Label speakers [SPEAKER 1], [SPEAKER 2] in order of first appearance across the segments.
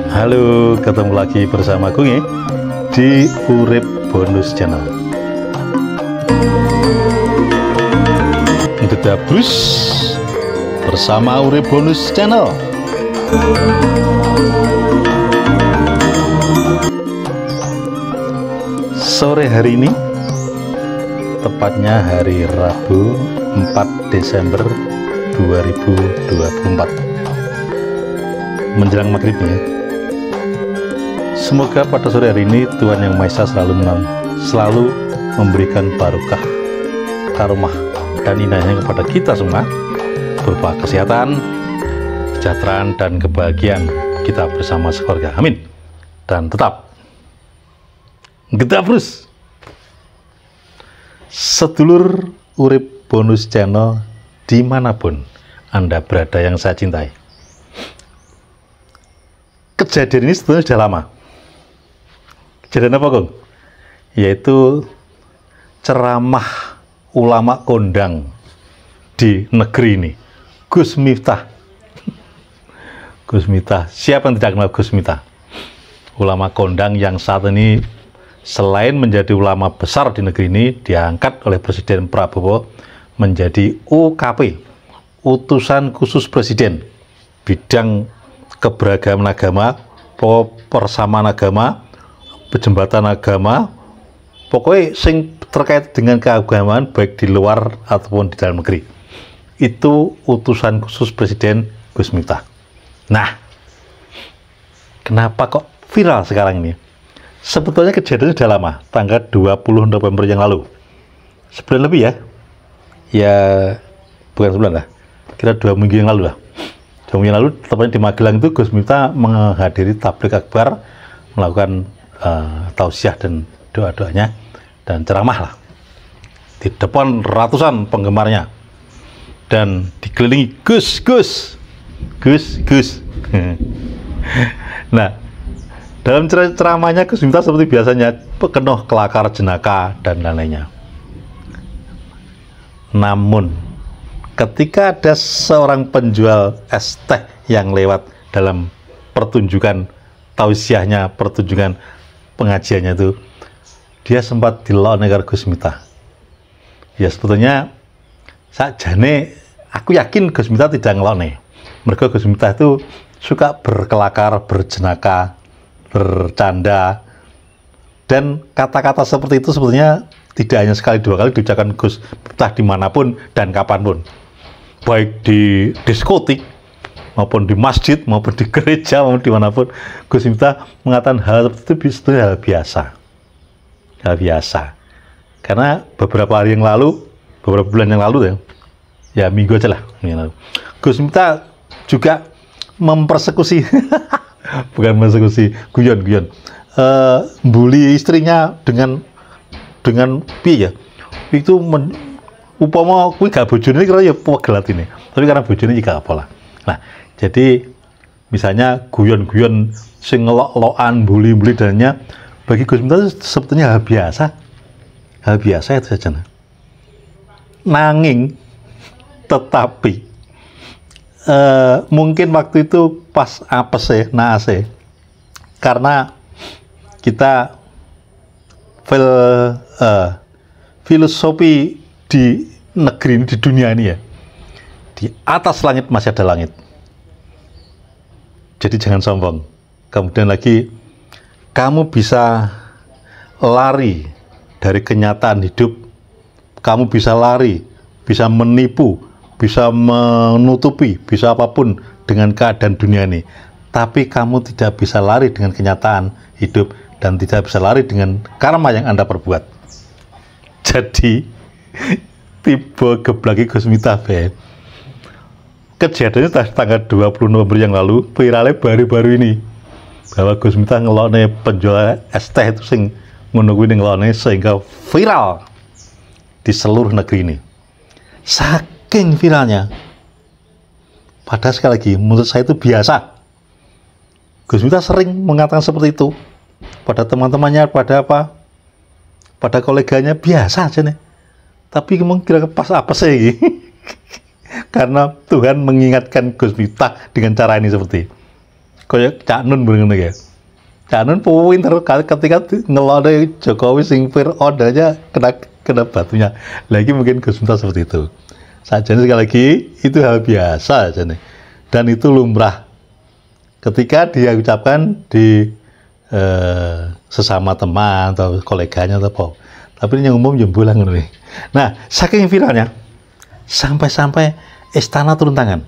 [SPEAKER 1] Halo, ketemu lagi bersama gue di Urip Bonus Channel. Gedabrus bersama Urip Bonus Channel. Sore hari ini, tepatnya hari Rabu 4 Desember 2024, menjelang maghrib ya. Semoga pada sore hari ini Tuhan Yang Maha Esa selalu memberikan barokah, karomah, dan indahnya kepada kita semua, berupa kesehatan, kesejahteraan, dan kebahagiaan kita bersama sekeluarga. Amin. Dan tetap gedabrus, sedulur Urip Bonus Channel dimanapun Anda berada yang saya cintai. Kejadian ini sebetulnya sudah lama. Kejadian apa, Kong? Yaitu ceramah ulama kondang di negeri ini, Gus Miftah. Gus Miftah, siapa yang tidak kenal Gus Miftah? Ulama kondang yang saat ini selain menjadi ulama besar di negeri ini, diangkat oleh Presiden Prabowo menjadi UKP, utusan khusus Presiden, bidang keberagaman agama, persamaan agama, pejembatan agama, pokoknya sing terkait dengan keagamaan baik di luar ataupun di dalam negeri. Itu utusan khusus Presiden Gus Miftah. Nah, kenapa kok viral sekarang ini? Sebetulnya kejadiannya sudah lama, tanggal 20 November yang lalu. Sebulan lebih ya. Ya, bukan sebulan lah. Kira 2 minggu yang lalu lah. 2 minggu yang lalu, tepatnya di Magelang itu Gus Miftah menghadiri tablik akbar, melakukan tausiah dan doa-doanya dan ceramah lah di depan ratusan penggemarnya dan dikelilingi Gus. Nah, dalam ceramahnya Gus Miftah seperti biasanya penuh kelakar jenaka dan lain-lainnya. Namun ketika ada seorang penjual es teh yang lewat dalam pertunjukan tausiahnya, pertunjukan pengajiannya itu, dia sempat dilok negara Gus Miftah. Ya sebetulnya sakjane aku yakin Gus Miftah tidak ngelone. Mereka Gus Miftah itu suka berkelakar, berjenaka, bercanda, dan kata-kata seperti itu sebetulnya tidak hanya sekali dua kali diucapkan Gus Miftah dimanapun dan kapanpun, baik di diskotik maupun di masjid maupun di gereja maupun dimanapun. Gus Miftah mengatakan hal seperti itu sebetulnya hal biasa. Karena beberapa hari yang lalu, beberapa bulan yang lalu ya minggu aja lah, Gus Miftah juga mempersekusi bukan persekusi, guyon bully istrinya dengan pi ya, itu upama kuwi gak bojone kira ya pegelat ini, tapi karena bojone juga apalah. Nah, jadi misalnya guyon-guyon sing ngelok-lokan, bully-bully dannya, bagi Gus Miftah sebetulnya hal biasa itu saja. Nanging tetapi mungkin waktu itu pas apes naase, karena kita filosofi di negeri ini, di dunia ini ya, di atas langit masih ada langit. Jadi jangan sombong. Kemudian lagi, kamu bisa lari dari kenyataan hidup, kamu bisa lari, bisa menipu, bisa menutupi, bisa apapun dengan keadaan dunia ini. Tapi kamu tidak bisa lari dengan kenyataan hidup dan tidak bisa lari dengan karma yang Anda perbuat. Jadi tiba geblaki Gus Miftah be. Kejadiannya tanggal 20 November yang lalu, viralnya baru-baru ini, bahwa Gus Miftah ngelokne penjual es teh itu sing ngono kuwi ngelokne sehingga viral di seluruh negeri ini. Saking viralnya, padahal sekali lagi menurut saya itu biasa. Gus Miftah sering mengatakan seperti itu pada teman-temannya, pada koleganya, biasa aja nih. Tapi emang kira pas apa sih? Karena Tuhan mengingatkan Gus Miftah dengan cara ini seperti kayak Cak Nun bener ya. Cak Nun pinter ketika ngelode Jokowi sing Fir'aun aja kena batunya. Lagi mungkin Gus Miftah seperti itu. Sajane sekali lagi itu hal biasa aja nih. Dan itu lumrah ketika dia ucapkan di sesama teman atau koleganya atau apa. Tapi ini yang umum jembulan nih. Nah, saking viralnya sampai-sampai istana turun tangan.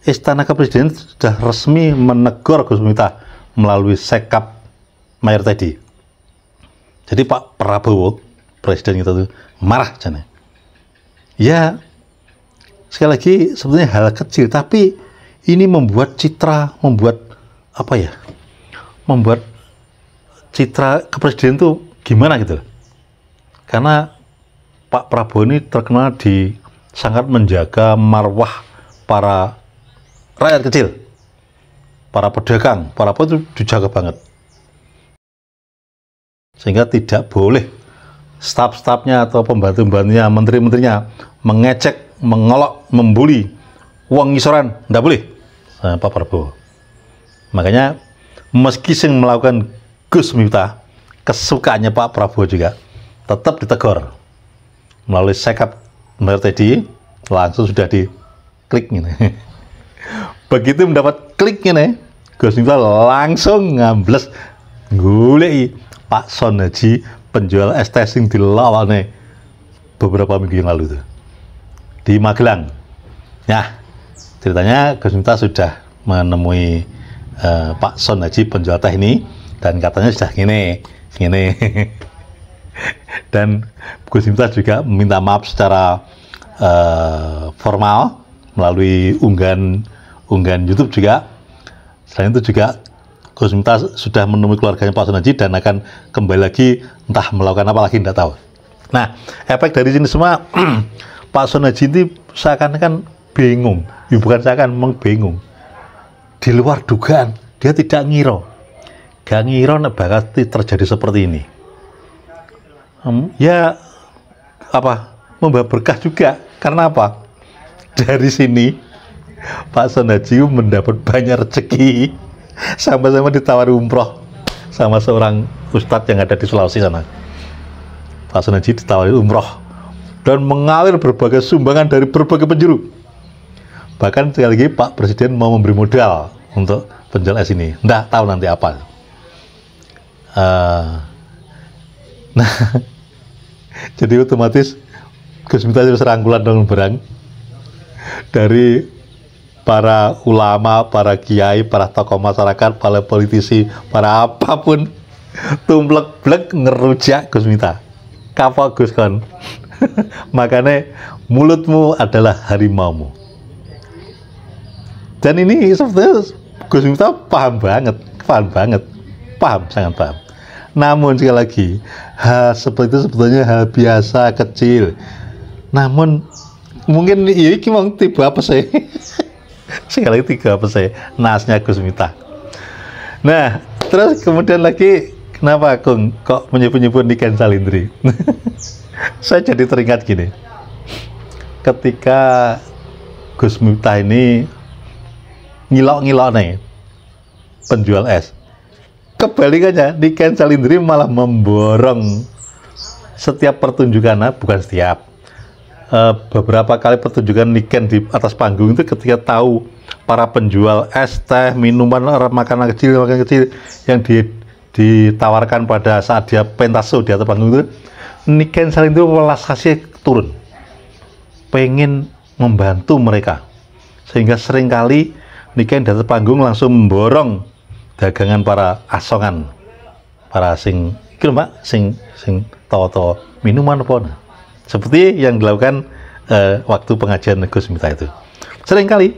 [SPEAKER 1] Istana Kepresidenan sudah resmi menegur Gus Miftah melalui sekap mayor tadi. Jadi Pak Prabowo, presiden kita tuh marah jane. Ya, sekali lagi sebenarnya hal kecil, tapi ini membuat citra, membuat citra kepresidenan tuh gimana gitu. Karena Pak Prabowo ini terkenal sangat menjaga marwah para rakyat kecil, para pedagang, para apa itu dijaga banget. Sehingga tidak boleh staf-stafnya atau pembantu-pembantunya, menteri-menterinya mengecek, mengolok, membuli uang isoran, tidak boleh. Nah, Pak Prabowo. Makanya meski sing melakukan Gus Miftah, kesukaannya Pak Prabowo juga tetap ditegur melalui sekap mayor tadi, langsung sudah diklik ini. Begitu mendapat klik ini, Gus Miftah langsung ngambles golek Pak Son Haji penjual es teh sing dilawan nih beberapa minggu yang lalu tuh di Magelang. Nah, ceritanya Gus Miftah sudah menemui Pak Son Haji penjual teh ini dan katanya sudah gini. Dan Gus Miftah juga meminta maaf secara formal melalui unggahan YouTube juga. Selain itu juga Gus Miftah sudah menemui keluarganya Pak Son Haji dan akan kembali lagi, entah melakukan apa lagi tidak tahu. Nah, efek dari sini semua Pak Son Haji ini seakan-akan bingung, ya bukan seakan, memang bingung. Di luar dugaan, dia tidak gak ngira bakal terjadi seperti ini. Ya membawa berkah juga. Karena apa? Dari sini Pak Son Haji mendapat banyak rezeki, sama-sama ditawari umroh sama seorang ustadz yang ada di Sulawesi sana. Pak Son Haji ditawari umroh dan mengalir berbagai sumbangan dari berbagai penjuru. Bahkan sekali lagi Pak Presiden mau memberi modal untuk penjual es ini. Nggak tahu nanti apa. Nah, jadi otomatis Gus Miftah itu serangkulan dong barang dari para ulama, para kiai, para tokoh masyarakat, para politisi, para apapun tumplek-blek ngerujak Gus Miftah. Kapok Gus kon. Makanya mulutmu adalah harimaumu. Dan ini sebetulnya Gus Miftah paham sangat paham. Namun sekali lagi, hal seperti itu sebetulnya hal biasa kecil. Namun mungkin ini mau tiba apa sih? Sekali lagi tiga apa sih? Nasnya Gus Miftah. Nah, terus kemudian lagi kenapa kok menyebut-nyebut Niken Salindri? Saya jadi teringat gini. Ketika Gus Miftah ini ngilok-ngilok nih penjual es, kebalikannya Niken Salindri malah memborong setiap pertunjukan, bukan setiap, beberapa kali pertunjukan Niken di atas panggung itu ketika tahu para penjual es, teh, minuman, makanan kecil yang ditawarkan pada saat dia pentaso di atas panggung itu, Niken Salindri welas kasih turun, pengen membantu mereka, sehingga seringkali Niken di atas panggung langsung memborong dagangan para asongan, para sing tawa-tawa minuman apa, seperti yang dilakukan waktu pengajian Gus Miftah itu. Seringkali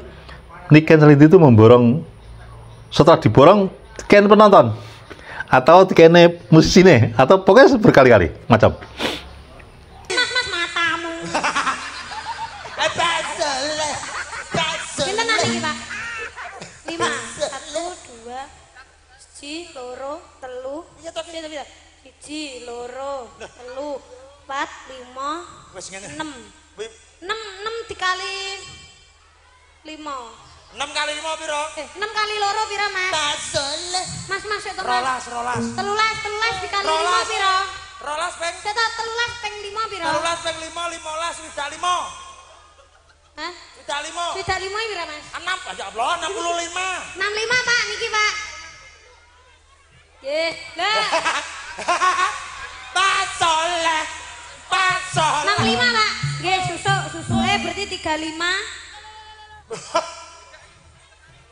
[SPEAKER 1] Niken Salindri itu memborong, setelah diborong tiket penonton atau tiket musisi nih, atau pokoknya berkali-kali macam.
[SPEAKER 2] Mas matamu. Pinten niki, Pak? 5 1 2 1 loro telu. Iya to, pinten? 1 loro telu 4 5 6 6 3 5.
[SPEAKER 3] 6 kali 5 piro?
[SPEAKER 2] 6 kali loro piro, Mas?
[SPEAKER 3] Tasole.
[SPEAKER 2] Mas itu Mas.
[SPEAKER 3] Rolas.
[SPEAKER 2] 13 dikali 5 piro?
[SPEAKER 3] Rolas peng.
[SPEAKER 2] Saya 13 peng 5 piro?
[SPEAKER 3] 13 peng 5, 15, swidak 5.
[SPEAKER 2] Hah?
[SPEAKER 3] Swidak 5.
[SPEAKER 2] Swidak 5 piro, Mas?
[SPEAKER 3] 6, ya Allah, 65.
[SPEAKER 2] 65, Pak, niki, Pak. Nggih. Lah.
[SPEAKER 3] Tasole.
[SPEAKER 2] 65, Pak. Nggih, susuke berarti 35.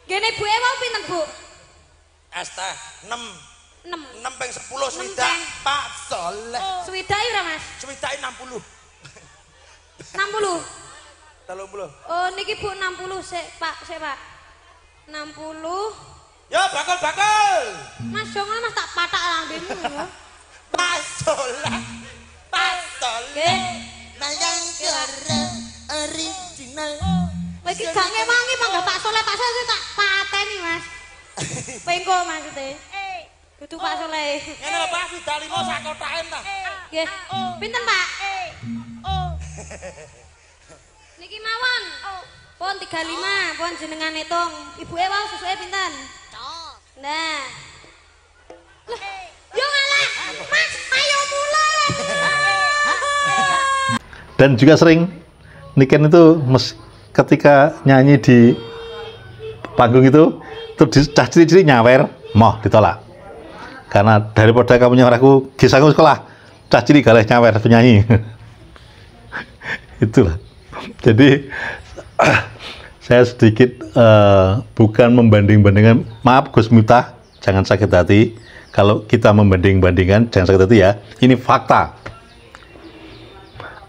[SPEAKER 2] Gene Bu mau pinten, Bu?
[SPEAKER 3] Es teh 6.
[SPEAKER 2] 6.
[SPEAKER 3] 6 peng 10 swidak. Pak Soleh.
[SPEAKER 2] Swidak piro, Mas?
[SPEAKER 3] Swidak 60.
[SPEAKER 2] 60.
[SPEAKER 3] 30.
[SPEAKER 2] Oh, niki Bu 60 sik, Pak, 60.
[SPEAKER 3] Yo bakul.
[SPEAKER 2] Mas jangan Mas tak patak lambemu ya.
[SPEAKER 3] Pak Soleh.
[SPEAKER 2] Nggih.
[SPEAKER 3] Nayang kere original.
[SPEAKER 2] Lagi gak ngewangi mangga Pak Soleh tak pateni, Mas. Pengko maksudnya. Dudu Pak Soleh.
[SPEAKER 3] Ngene lho Pak, swidak 5 sak kotake ta.
[SPEAKER 2] Nggih. Pinten, Pak? Niki mawon. Pon 35, pon jenengan hitung. Ibuke wau susuke pinten? Nah. Loh, yo ngalah. Mas, ayo mulai.
[SPEAKER 1] Dan juga sering Niken itu ketika nyanyi di panggung itu terus cah cilik-cilik nyawer, moh ditolak. Karena daripada kamu nyawer aku gisangku sekolah, cah cilik galeh nyawer penyanyi. Itulah. Jadi saya sedikit bukan membanding-bandingkan, maaf Gus Miftah, jangan sakit hati. Kalau kita membanding-bandingkan, jangan sakit hati ya. Ini fakta.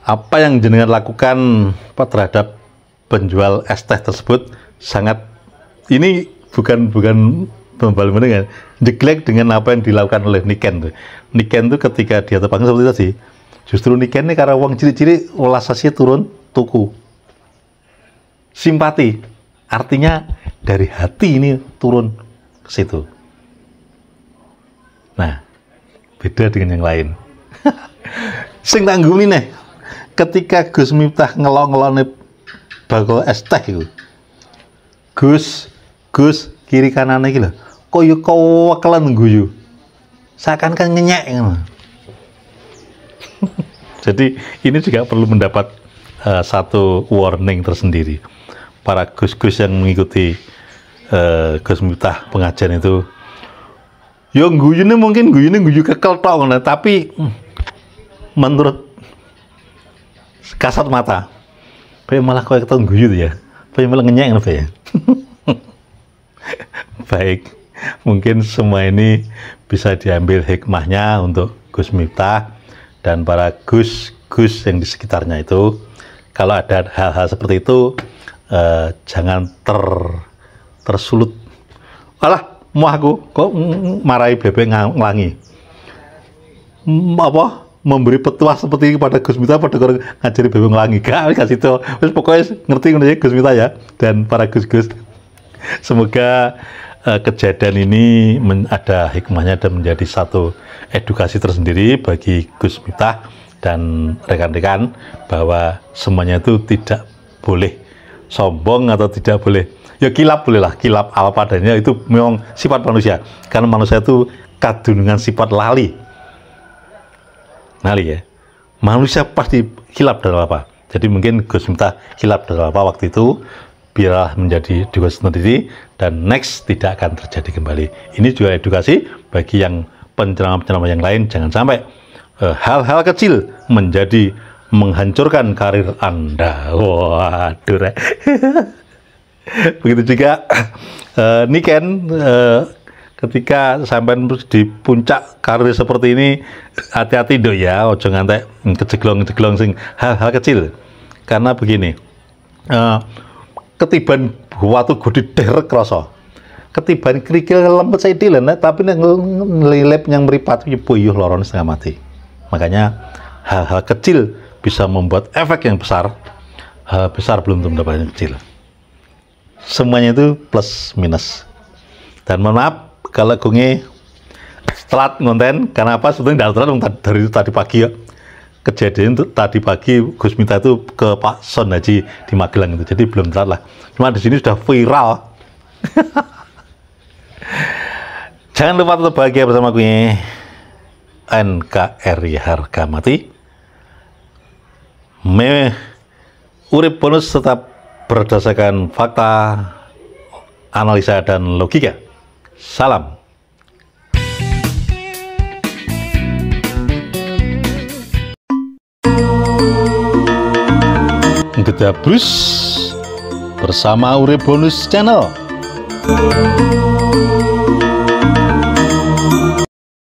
[SPEAKER 1] Apa yang jenengan lakukan terhadap penjual es teh tersebut sangat, ini bukan membanding-bandingkan, neglect dengan apa yang dilakukan oleh Niken. Niken itu ketika dia terpanggil seperti tadi, justru Niken ini karena uang cilik-cilik, olasasinya turun, tuku. Simpati, artinya dari hati ini turun ke situ. Nah, beda dengan yang lain. Sing tanggung ini nih, ketika Gus Miftah ngelong-ngelone bakul es teh itu, Gus kiri kanan iki lho, koyo kewekelan guyu, seakan-akan ngenyek. Jadi ini juga perlu mendapat satu warning tersendiri. Para gus-gus yang mengikuti Gus Miftah pengajian itu, yo guyune mungkin guyu kekel tok, tapi menurut kasat mata, malah kau ketemu guyu ya, malah ngenyek ya. Baik, mungkin semua ini bisa diambil hikmahnya untuk Gus Miftah dan para gus-gus yang di sekitarnya itu. Kalau ada hal-hal seperti itu, jangan tersulut. Alah, mau aku kok marahi bebek nglangi. Memberi petuah seperti ini pada Gus Miftah pada ngajari bebek nglangi. Gak kasih itu. Pokoknya ngerti ya Gus Miftah ya, dan para gus-gus. Semoga kejadian ini ada hikmahnya dan menjadi satu edukasi tersendiri bagi Gus Miftah dan rekan-rekan, bahwa semuanya itu tidak boleh sombong atau tidak boleh, ya kilap bolehlah, kilap ala padanya, itu memang sifat manusia, karena manusia itu kadung sifat lali ya, manusia pasti kilap dalam apa. Jadi mungkin Gus Miftah kilap dalam apa waktu itu, biarlah menjadi edukasi sendiri dan next tidak akan terjadi kembali. Ini juga edukasi bagi yang penceramah-penceramah yang lain, jangan sampai hal-hal kecil menjadi menghancurkan karir Anda. Waduh. Begitu juga Niken, ketika sampai di puncak karir seperti ini, hati-hati dong ya, ojo ngantek kejeglong sing hal-hal kecil. Karena begini, ketiban watu gede derek rasa, ketiban kerikil lembut saya dilen, tapi ngelilip yang meripat puyuh loron setengah mati. Makanya hal-hal kecil bisa membuat efek yang besar. Hal besar belum tentu mendapat yang kecil. Semuanya itu plus minus. Dan mohon maaf kalau gunge telat ngonten, karena apa? Sebetulnya tidak telat dari tadi pagi ya. kejadian itu tadi pagi Gus Miftah itu ke Pak Son Haji di Magelang itu, jadi belum telat lah. Cuma di sini sudah viral. Jangan lupa tetap bahagia bersama gue. NKRI harga mati. Urip bonus tetap berdasarkan fakta, analisa dan logika. Salam. Gedabrus bersama Urip Bonus Channel.